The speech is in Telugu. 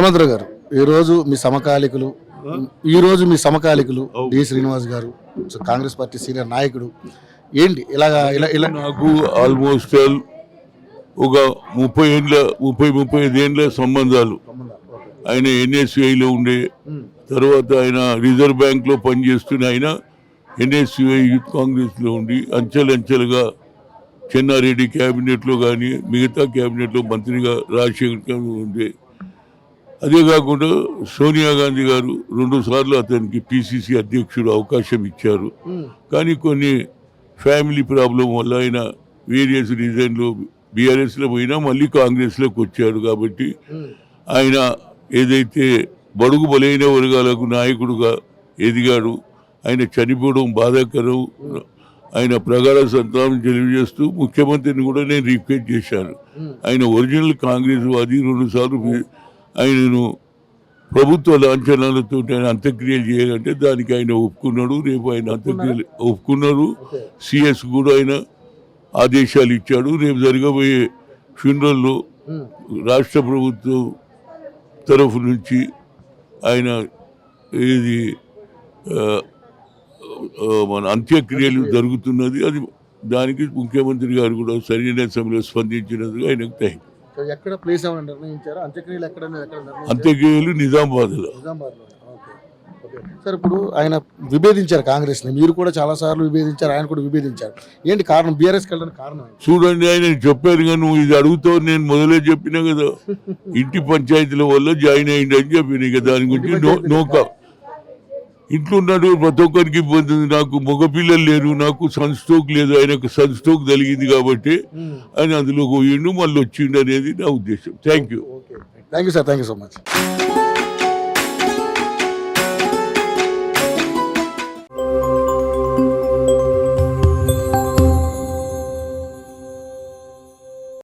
హనుమంతరావు గారు, ఈరోజు మీ సమకాలికులు డి శ్రీనివాస్ గారు, కాంగ్రెస్ పార్టీ సీనియర్ నాయకుడు, ఏంటి ఇలాగా ఇలా నాకు ఆల్మోస్ట్ ఒక 35 ఏండ్ల సంబంధాలు. ఆయన NSCIలో ఉండే, తర్వాత ఆయన రిజర్వ్ బ్యాంక్లో పనిచేస్తున్న ఆయన NSCI యూత్ కాంగ్రెస్లో ఉండి అంచెలుగా చెన్నారెడ్డి క్యాబినెట్లో కానీ మిగతా క్యాబినెట్లో మంత్రిగా రాజశేఖర్ ఉండే. అదే కాకుండా సోనియా గాంధీ గారు 2 సార్లు అతనికి PCC అధ్యక్షుడు అవకాశం ఇచ్చారు. కానీ కొన్ని ఫ్యామిలీ ప్రాబ్లం వల్ల ఆయన వేరియస్ రీజన్లు BRSలో పోయినా మళ్ళీ కాంగ్రెస్లోకి వచ్చాడు. కాబట్టి ఆయన ఏదైతే బడుగు బలైన వర్గాలకు నాయకుడుగా ఎదిగాడు. ఆయన చనిపోవడం బాధాకరం. ఆయన ప్రగాఢ సంతానం తెలియజేస్తూ ముఖ్యమంత్రిని కూడా నేను రిక్వెస్ట్ చేశాను. ఆయన ఒరిజినల్ కాంగ్రెస్ వాది. 2 సార్లు ఆయనను ప్రభుత్వ లాంఛనాలతో ఆయన అంత్యక్రియలు చేయాలంటే దానికి ఆయన ఒప్పుకున్నాడు. రేపు ఆయన అంత్యక్రియలు ఒప్పుకున్నారు. CS కూడా ఆయన ఆదేశాలు ఇచ్చాడు. రేపు జరగబోయే ఫ్యూనరల్లో రాష్ట్ర ప్రభుత్వం తరఫు నుంచి ఆయన ఇది మన అంత్యక్రియలు జరుగుతున్నది. అది దానికి ముఖ్యమంత్రి గారు కూడా సరైన సమయంలో స్పందించినందుకు ఆయనకు థ్యాంక్. ఎక్కడ ప్లేస్ ఏమైనా నిర్ణయించారా? అంత్యక్రియలు నిజామాబాద్లో. సార్, ఇప్పుడు ఆయన విభేదించారు కాంగ్రెస్ని, మీరు కూడా చాలా సార్లు విభేదించారు, ఆయన కూడా విభేదించారు. ఏంటి కారణం? BRSకి వెళ్ళడానికి కారణం చూడండి, ఆయన చెప్పారు కానీ నువ్వు ఇది అడుగుతావు. నేను మొదలే చెప్పినా కదా, ఇంటి పంచాయతీల వల్ల జాయిన్ అయ్యింది అని చెప్పిన. ఇక దాని గురించి నోక ఇంట్లో ఉన్నాడు. ప్రతి ఒక్కరికి ఇబ్బంది ఉంది. నాకు మగపిల్లలు లేరు, నాకు సన్ స్ట్రోక్ లేదు. ఆయనకు సన్ స్ట్రోక్ కలిగింది కాబట్టి ఆయన అందులో పోయిండు, మళ్ళీ వచ్చిండు అనేది నా ఉద్దేశం. Thank you sir, thank you so much.